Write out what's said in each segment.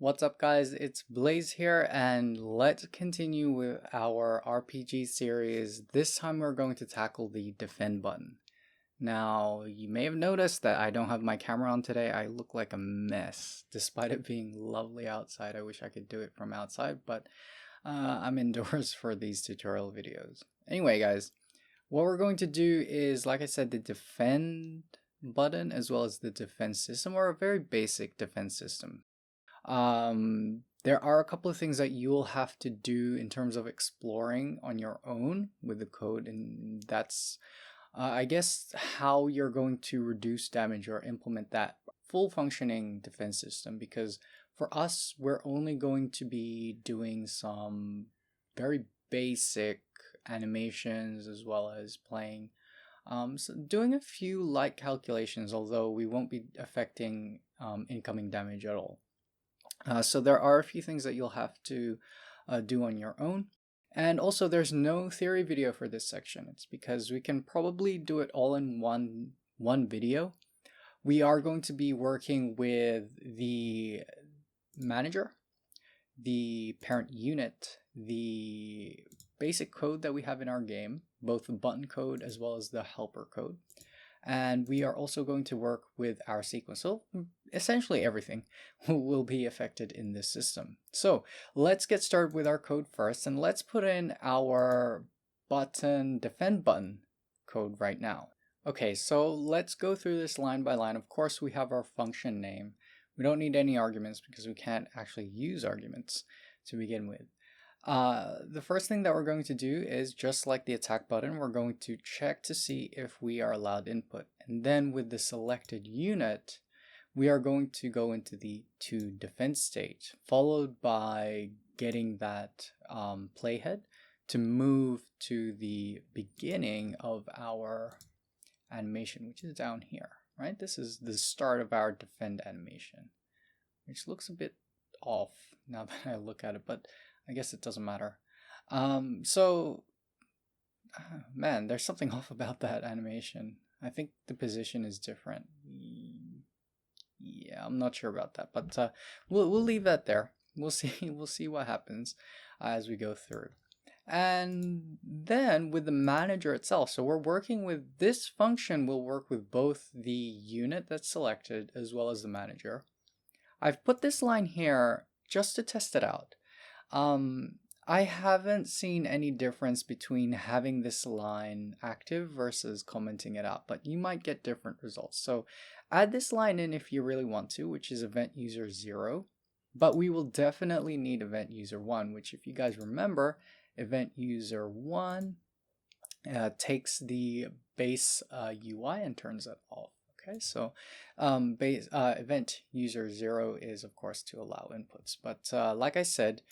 What's up guys, it's Blaze here and let's continue with our RPG series. This time we're going to tackle the defend button. Now you may have noticed that I don't have my camera on today. I look like a mess despite it being lovely outside. I wish I could do it from outside, but I'm indoors for these tutorial videos. Anyway guys, what we're going to do is, like I said, the defend button as well as the defense system, or a very basic defense system. There are a couple of things that you'll have to do in terms of exploring on your own with the code, and that's I guess how you're going to reduce damage or implement that full functioning defense system, because for us we're only going to be doing some very basic animations as well as playing, so doing a few light calculations, although we won't be affecting incoming damage at all. So there are a few things that you'll have to do on your own. And also there's no theory video for this section. It's because we can probably do it all in one video. We are going to be working with the manager, the parent unit, the basic code that we have in our game, both the button code as well as the helper code. And we are also going to work with our sequence. So essentially everything will be affected in this system. So let's get started with our code first, and let's put in our defend button code right now. Okay, so let's go through this line by line. Of course, we have our function name. We don't need any arguments because we can't actually use arguments to begin with. The first thing that we're going to do is, just like the attack button, we're going to check to see if we are allowed input. And then with the selected unit, we are going to go into the to defend state, followed by getting that playhead to move to the beginning of our animation, which is down here, right? This is the start of our defend animation, which looks a bit off now that I look at it, but I guess it doesn't matter. Man, there's something off about that animation. I think the position is different. Yeah, I'm not sure about that, but we'll leave that there. We'll see what happens as we go through. And then with the manager itself, so we're working with this function. Will work with both the unit that's selected as well as the manager. I've put this line here just to test it out. I haven't seen any difference between having this line active versus commenting it out, but you might get different results. So add this line in if you really want to, which is event user 0, but we will definitely need event user 1, which, if you guys remember, event user 1 takes the base UI and turns it off. Okay, so event user 0 is of course to allow inputs, but like I said,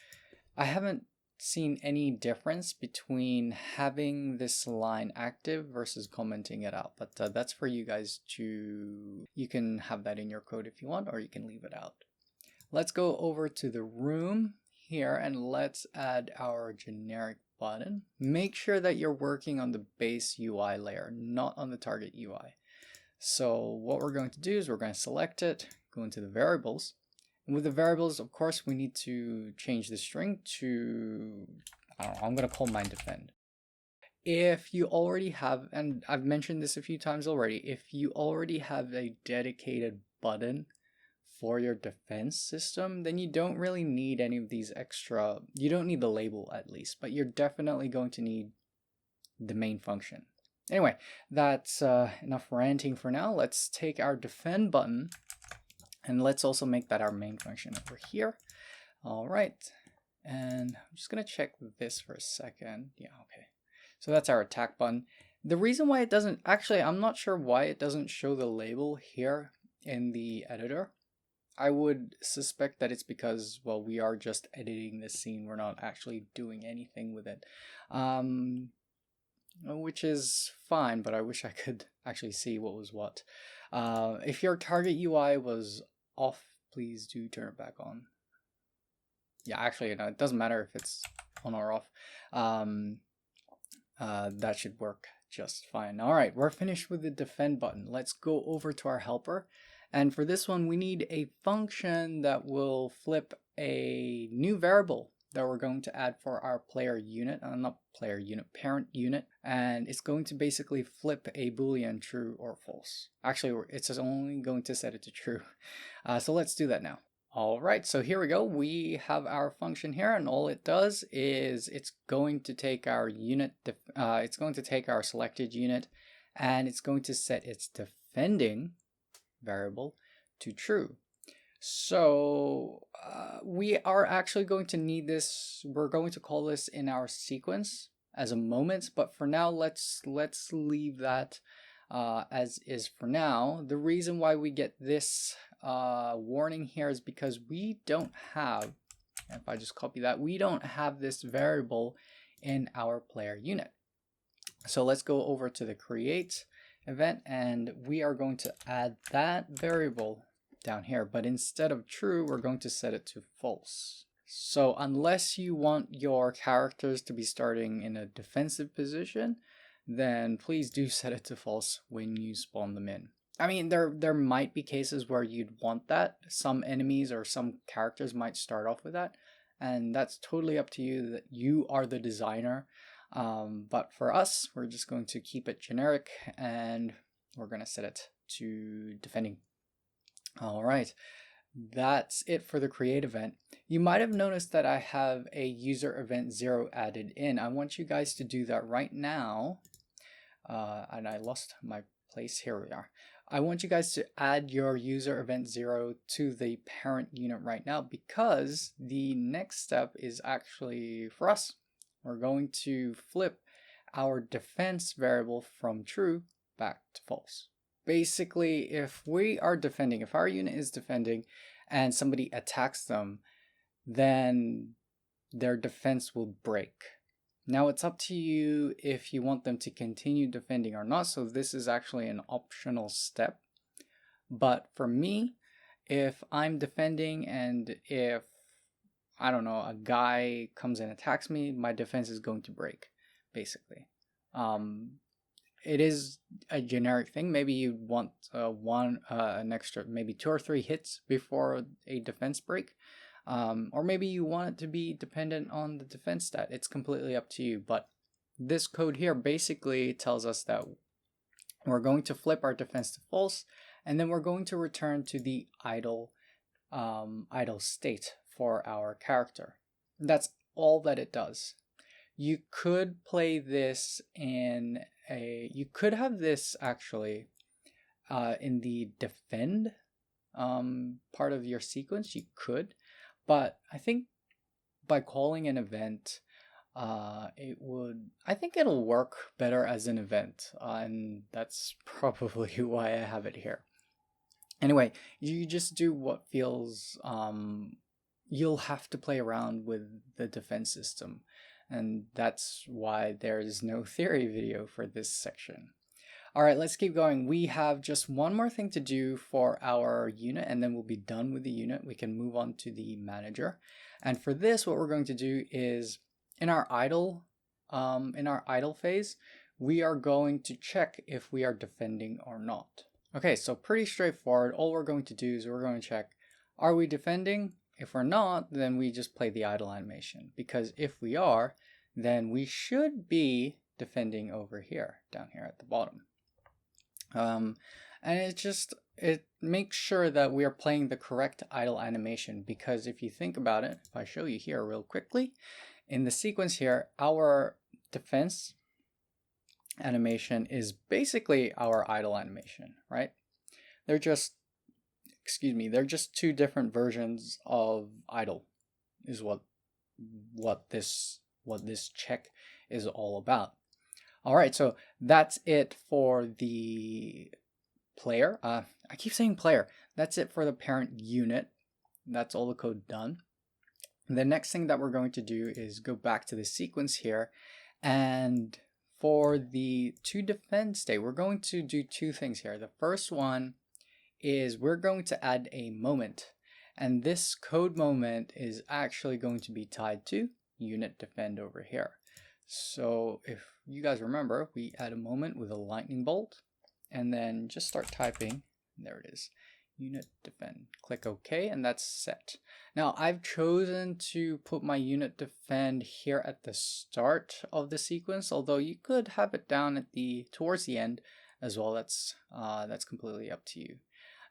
I haven't seen any difference between having this line active versus commenting it out, but that's for you guys to, you can have that in your code if you want, or you can leave it out. Let's go over to the room here and let's add our generic button. Make sure that you're working on the base UI layer, not on the target UI. So what we're going to do is we're going to select it, go into the variables. And with the variables, of course, we need to change the string to, I don't know, I'm going to call mine defend. If you already have, and I've mentioned this a few times already, if you already have a dedicated button for your defense system, then you don't really need any of these extra, you don't need the label at least, but you're definitely going to need the main function. Anyway, that's enough ranting for now. Let's take our defend button and let's also make that our main function over here. All right, and I'm just gonna check this for a second. Yeah, okay. So that's our attack button. The reason why it doesn't, actually, I'm not sure why it doesn't show the label here in the editor. I would suspect that it's because, well, we are just editing this scene. We're not actually doing anything with it. Which is fine, but I wish I could actually see what was what. If your target UI was off, please do turn it back on. Yeah, actually, it doesn't matter if it's on or off. That should work just fine. All right, we're finished with the defend button. Let's go over to our helper And for this one, we need a function that will flip a new variable that we're going to add for our player unit, not player unit, parent unit. And it's going to basically flip a Boolean true or false. Actually, it's only going to set it to true. So let's do that now. All right, so here we go. We have our function here, and all it does is it's going to take our unit, it's going to take our selected unit, and it's going to set its defending variable to true. So we are actually going to need this. We're going to call this in our sequence as a moment, but for now, let's leave that as is for now. The reason why we get this warning here is because we don't have, if I just copy that, we don't have this variable in our player unit. So let's go over to the create event, and we are going to add that variable down here, but instead of true, we're going to set it to false. So unless you want your characters to be starting in a defensive position, then please do set it to false when you spawn them in. I mean, there might be cases where you'd want that. Some enemies or some characters might start off with that, and that's totally up to you. That you are the designer. But for us, we're just going to keep it generic, and we're going to set it to defending. All right, that's it for the create event. You might have noticed that I have a user event 0 added in. I want you guys to do that right now. And I lost my place. Here we are. I want you guys to add your user event 0 to the parent unit right now, because the next step is actually for us. We're going to flip our defense variable from true back to false. Basically, if we are defending, if our unit is defending and somebody attacks them, then their defense will break. Now it's up to you if you want them to continue defending or not, so this is actually an optional step. But for me, if I'm defending and if, I don't know, a guy comes and attacks me, my defense is going to break, basically. It is a generic thing. Maybe you want an extra, maybe 2 or 3 hits before a defense break. Or maybe you want it to be dependent on the defense stat. It's completely up to you. But this code here basically tells us that we're going to flip our defense to false, and then we're going to return to the idle state for our character. That's all that it does. You could play this in you could have this actually in the defend part of your sequence. You could. But I think by calling an event, I think it'll work better as an event, and that's probably why I have it here. Anyway, you just do what feels, you'll have to play around with the defense system, and that's why there's no theory video for this section. All right, let's keep going. We have just one more thing to do for our unit, and then we'll be done with the unit. We can move on to the manager. And for this, what we're going to do is in our idle phase, we are going to check if we are defending or not. Okay, so pretty straightforward. All we're going to do is we're going to check, are we defending? If we're not, then we just play the idle animation, because if we are, then we should be defending over here, down here at the bottom. And it makes sure that we are playing the correct idle animation, because if you think about it, if I show you here real quickly, in the sequence here, our defense animation is basically our idle animation, right? They're just, they're just 2 different versions of idle is what this check is all about. All right, so that's it for the player. I keep saying player. That's it for the parent unit. That's all the code done. The next thing that we're going to do is go back to the sequence here, and for the to defend state, we're going to do 2 things here. The first one is we're going to add a moment, and this code moment is actually going to be tied to unit defend over here. So if you guys remember, we add a moment with a lightning bolt, and then just start typing. There it is. unit defend. Click OK, and that's set. Now I've chosen to put my unit defend here at the start of the sequence, although you could have it down at towards the end as well. That's completely up to you.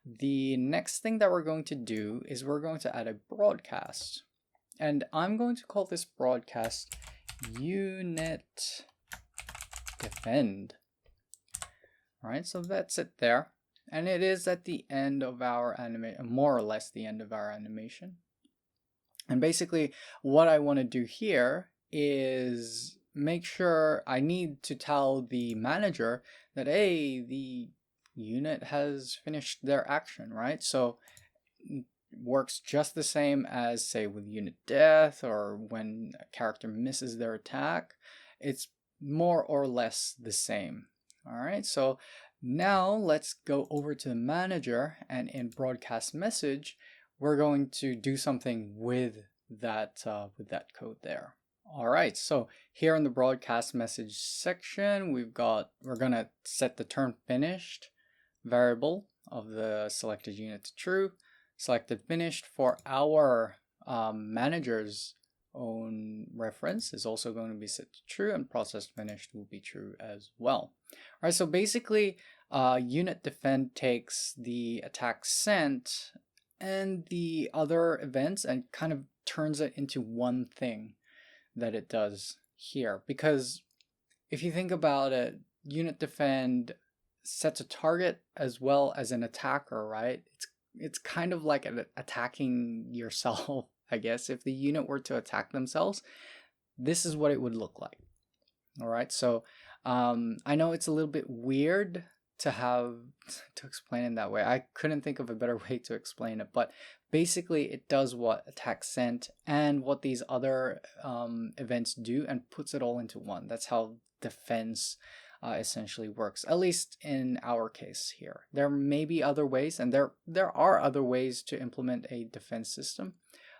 The next thing that we're going to do is we're going to add a broadcast, and I'm going to call this broadcast unit defend. All right, so that's it there. And it is at the end of our animation, more or less the end of our animation. And basically what I want to do here is make sure I need to tell the manager that, hey, the unit has finished their action, right? So it works just the same as, say, with unit death or when a character misses their attack. It's more or less the same. All right, so now let's go over to the manager, and in broadcast message, we're going to do something with that code there. All right, so here in the broadcast message section, we're gonna set the turn finished variable of the selected unit to true. Selected finished for our manager's own reference is also going to be set to true, and processed finished will be true as well. All right, so basically unit defend takes the attack sent and the other events and kind of turns it into one thing that it does here. Because if you think about it, unit defend sets a target as well as an attacker, right? It's kind of like attacking yourself, I guess. If the unit were to attack themselves, this is what it would look like. All right, so I know it's a little bit weird to explain it that way. I couldn't think of a better way to explain it, but basically it does what attack sent and what these other events do and puts it all into one. That's how defense essentially works, at least in our case here. There may be other ways, and there are other ways to implement a defense system,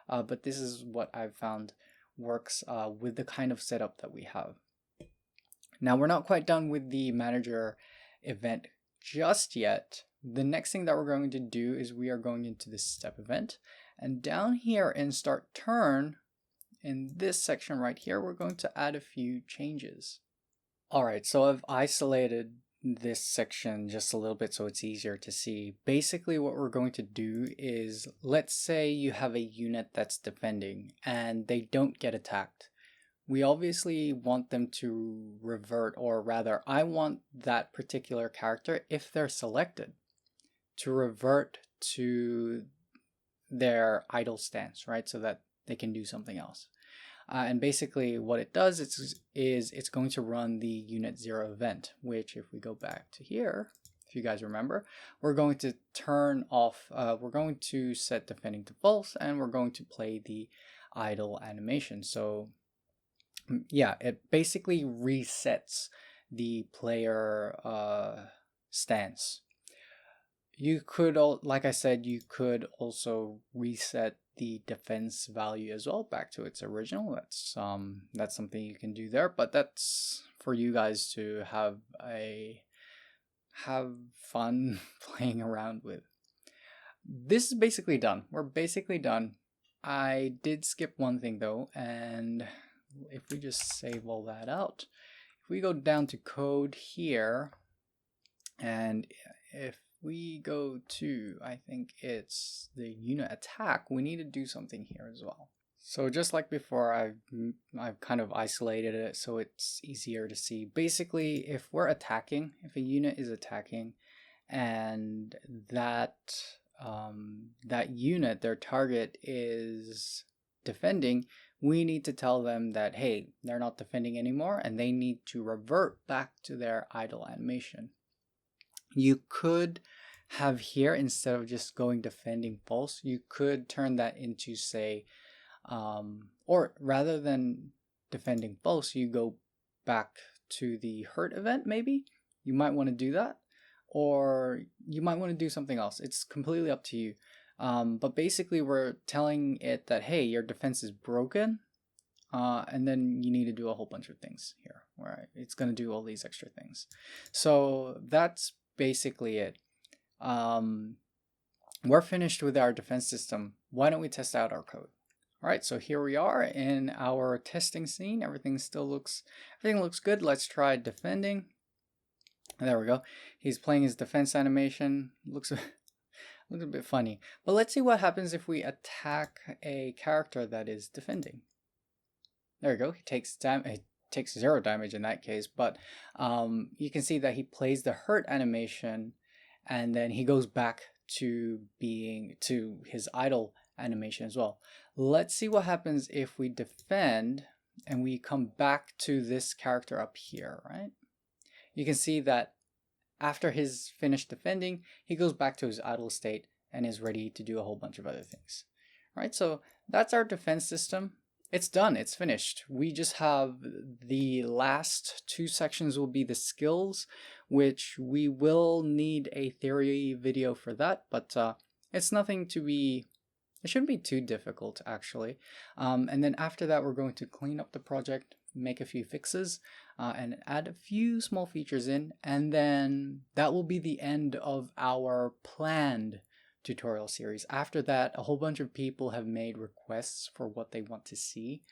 but this is what I've found works with the kind of setup that we have. Now we're not quite done with the manager event just yet. The next thing that we're going to do is we are going into the step event, and down here in start turn, in this section right here, we're going to add a few changes. Alright, so I've isolated this section just a little bit so it's easier to see. Basically what we're going to do is, let's say you have a unit that's defending and they don't get attacked. We obviously want them to revert, or rather I want that particular character, if they're selected, to revert to their idle stance, right? So that they can do something else. And basically what it does is it's going to run the unit 0 event, which if we go back to here, if you guys remember, we're going to turn off, we're going to set defending to false, and we're going to play the idle animation. So yeah, it basically resets the player stance. You could, like I said, you could also reset the defense value as well back to its original. That's something you can do there, but that's for you guys to have fun playing around with. This is basically done. We're basically done. I did skip one thing though, and if we just save all that out, if we go down to code here, and if we go to, I think it's the UnitAttack, we need to do something here as well. So just like before, I've kind of isolated it so it's easier to see. Basically, if we're attacking, if a unit is attacking, and that unit, their target, is defending, we need to tell them that, hey, they're not defending anymore, and they need to revert back to their idle animation. You could have here, instead of just going defending false, you could turn that into, say, or rather than defending false, you go back to the hurt event maybe. You might want to do that, or you might want to do something else. It's completely up to you. But basically we're telling it that, hey, your defense is broken, and then you need to do a whole bunch of things here where it's going to do all these extra things. So that's basically it. we're finished with our defense system. Why don't we test out our code? All right, so here we are in our testing scene. Everything looks good. Let's try defending. There we go. He's playing his defense animation. Looks a bit funny. But let's see what happens if we attack a character that is defending. There we go. He takes 0 damage in that case, but you can see that he plays the hurt animation, and then he goes back to his idle animation as well. Let's see what happens if we defend and we come back to this character up here, right? You can see that after his finished defending, he goes back to his idle state and is ready to do a whole bunch of other things. All right, so that's our defense system. It's done, it's finished. We just have the last 2 sections will be the skills, which we will need a theory video for that, but it's nothing to be, it shouldn't be too difficult actually. And then after that, we're going to clean up the project, make a few fixes, and add a few small features in, and then that will be the end of our planned tutorial series. After that, a whole bunch of people have made requests for what they want to see.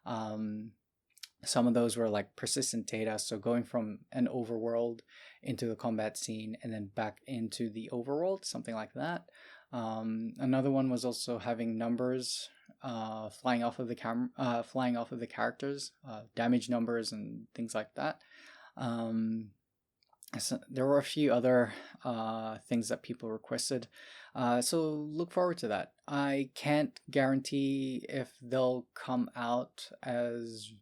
Some of those were like persistent data, so going from an overworld into the combat scene and then back into the overworld, something like that. Another one was also having numbers flying off of the characters, damage numbers and things like that. So there were a few other things that people requested, so look forward to that. I can't guarantee if they'll come out as,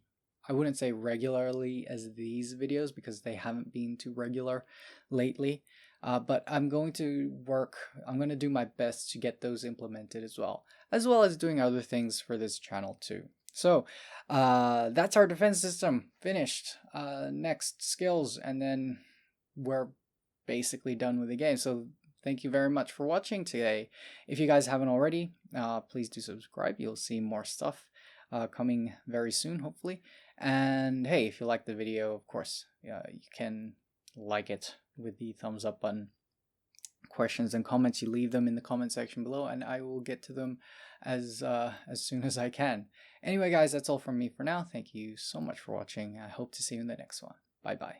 I wouldn't say regularly as these videos because they haven't been too regular lately, but I'm going to do my best to get those implemented as well as doing other things for this channel too. So that's our defense system finished. Next, skills, and then we're basically done with the game. So thank you very much for watching today. If you guys haven't already, please do subscribe. You'll see more stuff coming very soon, hopefully. And hey, if you like the video, of course, you can like it with the thumbs up button. Questions and comments, you leave them in the comment section below, and I will get to them as soon as I can. Anyway, guys, that's all from me for now. Thank you so much for watching. I hope to see you in the next one. Bye bye.